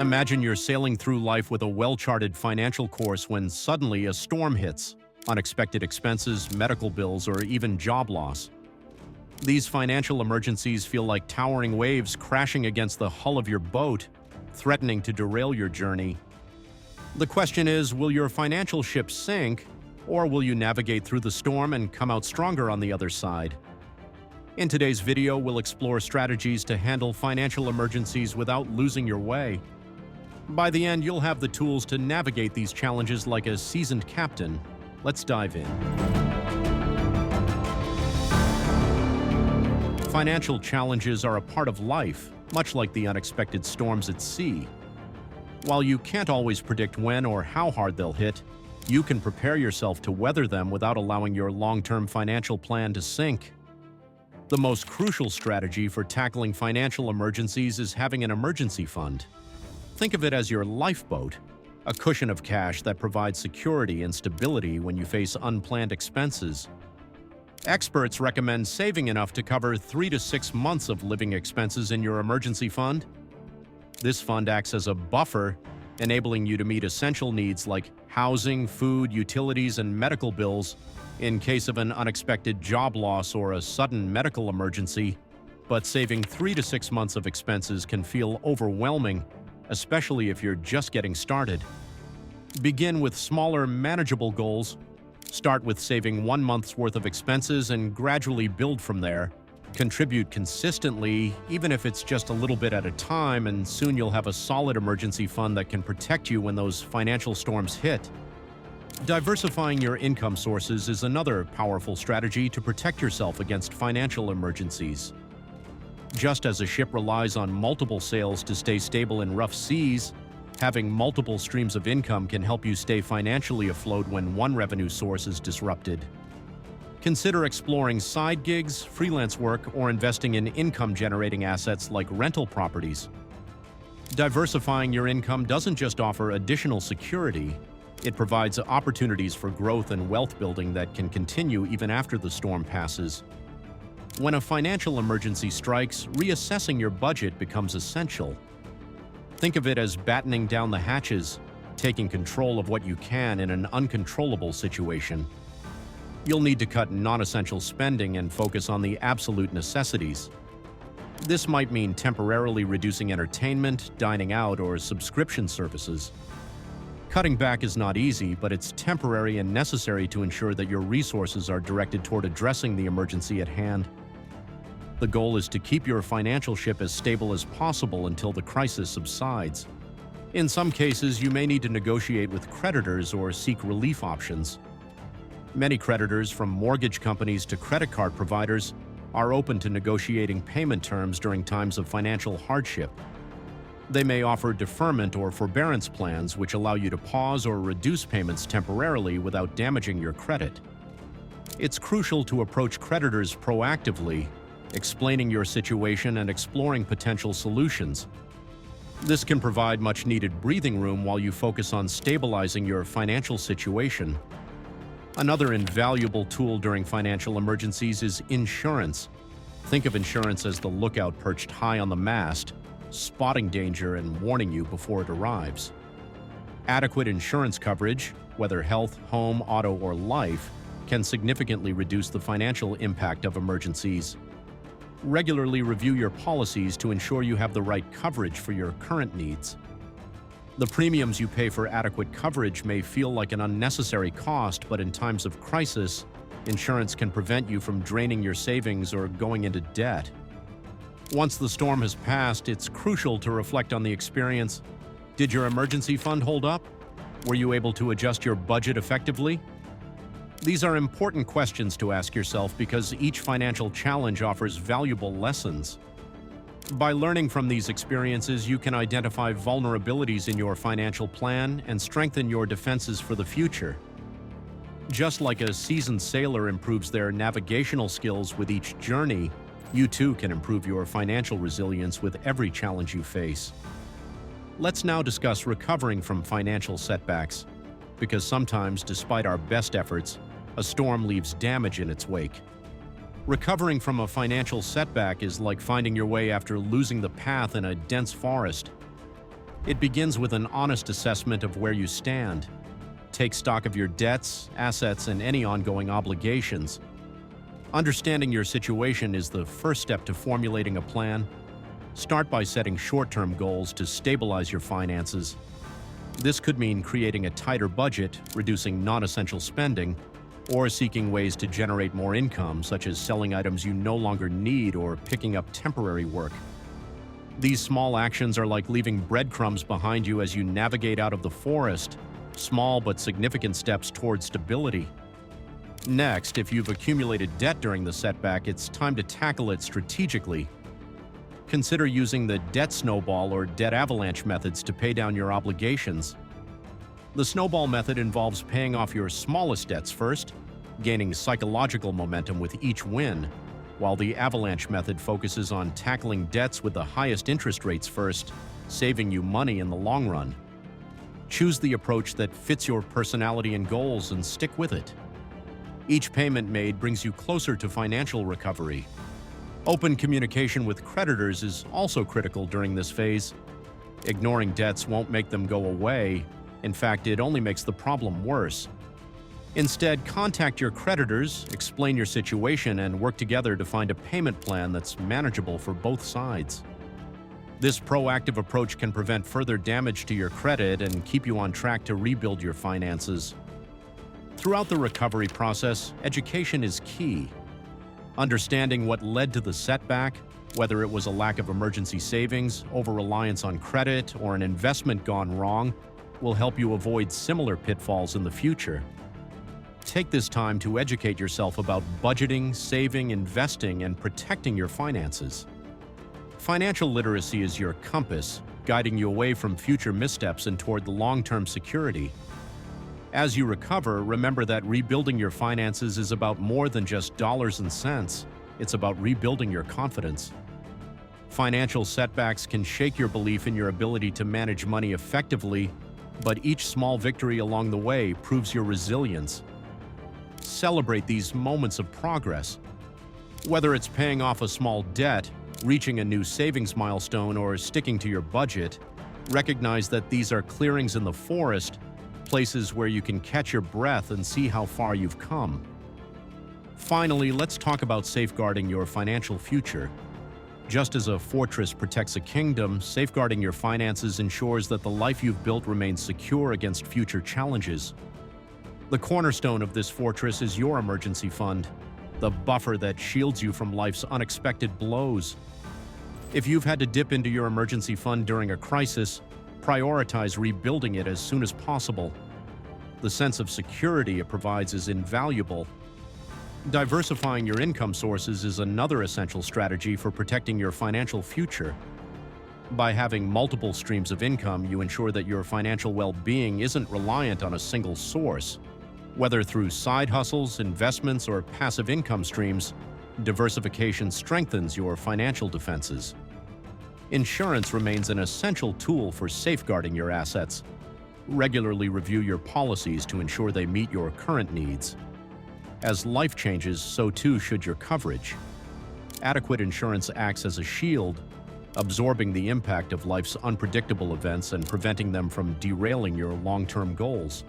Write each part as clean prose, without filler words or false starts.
Imagine you're sailing through life with a well-charted financial course when suddenly a storm hits, unexpected expenses, medical bills, or even job loss. These financial emergencies feel like towering waves crashing against the hull of your boat, threatening to derail your journey. The question is, will your financial ship sink, or will you navigate through the storm and come out stronger on the other side? In today's video, we'll explore strategies to handle financial emergencies without losing your way. By the end, you'll have the tools to navigate these challenges like a seasoned captain. Let's dive in. Financial challenges are a part of life, much like the unexpected storms at sea. While you can't always predict when or how hard they'll hit, you can prepare yourself to weather them without allowing your long-term financial plan to sink. The most crucial strategy for tackling financial emergencies is having an emergency fund. Think of it as your lifeboat, a cushion of cash that provides security and stability when you face unplanned expenses. Experts recommend saving enough to cover 3 to 6 months of living expenses in your emergency fund. This fund acts as a buffer, enabling you to meet essential needs like housing, food, utilities, and medical bills in case of an unexpected job loss or a sudden medical emergency. But saving 3 to 6 months of expenses can feel overwhelming, especially if you're just getting started. Begin with smaller, manageable goals. Start with saving 1 month's worth of expenses and gradually build from there. Contribute consistently, even if it's just a little bit at a time, and soon you'll have a solid emergency fund that can protect you when those financial storms hit. Diversifying your income sources is another powerful strategy to protect yourself against financial emergencies. Just as a ship relies on multiple sails to stay stable in rough seas, having multiple streams of income can help you stay financially afloat when one revenue source is disrupted. Consider exploring side gigs, freelance work, or investing in income-generating assets like rental properties. Diversifying your income doesn't just offer additional security, it provides opportunities for growth and wealth building that can continue even after the storm passes. When a financial emergency strikes, reassessing your budget becomes essential. Think of it as battening down the hatches, taking control of what you can in an uncontrollable situation. You'll need to cut non-essential spending and focus on the absolute necessities. This might mean temporarily reducing entertainment, dining out, or subscription services. Cutting back is not easy, but it's temporary and necessary to ensure that your resources are directed toward addressing the emergency at hand. The goal is to keep your financial ship as stable as possible until the crisis subsides. In some cases, you may need to negotiate with creditors or seek relief options. Many creditors, from mortgage companies to credit card providers, are open to negotiating payment terms during times of financial hardship. They may offer deferment or forbearance plans which allow you to pause or reduce payments temporarily without damaging your credit. It's crucial to approach creditors proactively, explaining your situation and exploring potential solutions. This can provide much-needed breathing room while you focus on stabilizing your financial situation. Another invaluable tool during financial emergencies is insurance. Think of insurance as the lookout perched high on the mast, spotting danger and warning you before it arrives. Adequate insurance coverage, whether health, home, auto, or life, can significantly reduce the financial impact of emergencies. Regularly review your policies to ensure you have the right coverage for your current needs. The premiums you pay for adequate coverage may feel like an unnecessary cost, but in times of crisis, insurance can prevent you from draining your savings or going into debt. Once the storm has passed, it's crucial to reflect on the experience. Did your emergency fund hold up? Were you able to adjust your budget effectively? These are important questions to ask yourself because each financial challenge offers valuable lessons. By learning from these experiences, you can identify vulnerabilities in your financial plan and strengthen your defenses for the future. Just like a seasoned sailor improves their navigational skills with each journey, you too can improve your financial resilience with every challenge you face. Let's now discuss recovering from financial setbacks, because sometimes, despite our best efforts, a storm leaves damage in its wake. Recovering from a financial setback is like finding your way after losing the path in a dense forest. It begins with an honest assessment of where you stand. Take stock of your debts, assets, and any ongoing obligations. Understanding your situation is the first step to formulating a plan. Start by setting short-term goals to stabilize your finances. This could mean creating a tighter budget, reducing non-essential spending, or seeking ways to generate more income, such as selling items you no longer need or picking up temporary work. These small actions are like leaving breadcrumbs behind you as you navigate out of the forest, small but significant steps toward stability. Next, if you've accumulated debt during the setback, it's time to tackle it strategically. Consider using the debt snowball or debt avalanche methods to pay down your obligations. The snowball method involves paying off your smallest debts first, gaining psychological momentum with each win, while the avalanche method focuses on tackling debts with the highest interest rates first, saving you money in the long run. Choose the approach that fits your personality and goals and stick with it. Each payment made brings you closer to financial recovery. Open communication with creditors is also critical during this phase. Ignoring debts won't make them go away. In fact, it only makes the problem worse. Instead, contact your creditors, explain your situation, and work together to find a payment plan that's manageable for both sides. This proactive approach can prevent further damage to your credit and keep you on track to rebuild your finances. Throughout the recovery process, education is key. Understanding what led to the setback, whether it was a lack of emergency savings, over-reliance on credit, or an investment gone wrong, will help you avoid similar pitfalls in the future. Take this time to educate yourself about budgeting, saving, investing, and protecting your finances. Financial literacy is your compass, guiding you away from future missteps and toward the long-term security. As you recover, remember that rebuilding your finances is about more than just dollars and cents. It's about rebuilding your confidence. Financial setbacks can shake your belief in your ability to manage money effectively, but each small victory along the way proves your resilience. Celebrate these moments of progress. Whether it's paying off a small debt, reaching a new savings milestone, or sticking to your budget, recognize that these are clearings in the forest, places where you can catch your breath and see how far you've come. Finally, let's talk about safeguarding your financial future. Just as a fortress protects a kingdom, safeguarding your finances ensures that the life you've built remains secure against future challenges. The cornerstone of this fortress is your emergency fund, the buffer that shields you from life's unexpected blows. If you've had to dip into your emergency fund during a crisis, prioritize rebuilding it as soon as possible. The sense of security it provides is invaluable. Diversifying your income sources is another essential strategy for protecting your financial future. By having multiple streams of income, you ensure that your financial well-being isn't reliant on a single source. Whether through side hustles, investments, or passive income streams, diversification strengthens your financial defenses. Insurance remains an essential tool for safeguarding your assets. Regularly review your policies to ensure they meet your current needs. As life changes, so too should your coverage. Adequate insurance acts as a shield, absorbing the impact of life's unpredictable events and preventing them from derailing your long-term goals.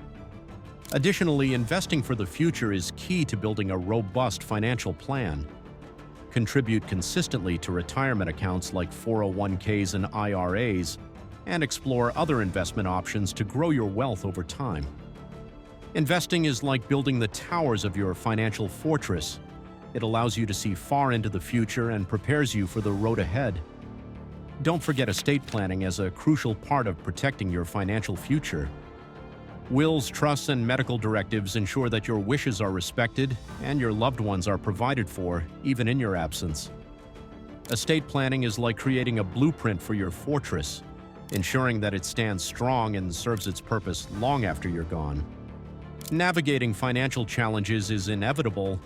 Additionally, investing for the future is key to building a robust financial plan. Contribute consistently to retirement accounts like 401ks and IRAs, and explore other investment options to grow your wealth over time. Investing is like building the towers of your financial fortress. It allows you to see far into the future and prepares you for the road ahead. Don't forget estate planning as a crucial part of protecting your financial future. Wills, trusts, and medical directives ensure that your wishes are respected and your loved ones are provided for, even in your absence. Estate planning is like creating a blueprint for your fortress, ensuring that it stands strong and serves its purpose long after you're gone. Navigating financial challenges is inevitable,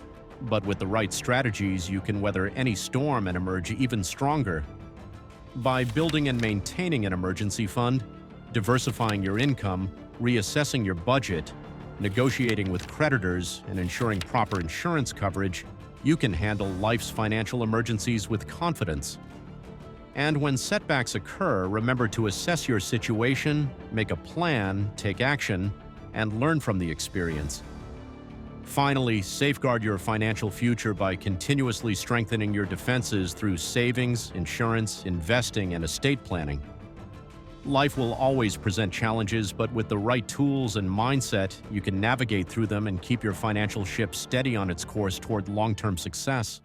but with the right strategies, you can weather any storm and emerge even stronger. By building and maintaining an emergency fund, diversifying your income, reassessing your budget, negotiating with creditors, and ensuring proper insurance coverage, you can handle life's financial emergencies with confidence. And when setbacks occur, remember to assess your situation, make a plan, take action, and learn from the experience. Finally, safeguard your financial future by continuously strengthening your defenses through savings, insurance, investing, and estate planning. Life will always present challenges, but with the right tools and mindset, you can navigate through them and keep your financial ship steady on its course toward long-term success.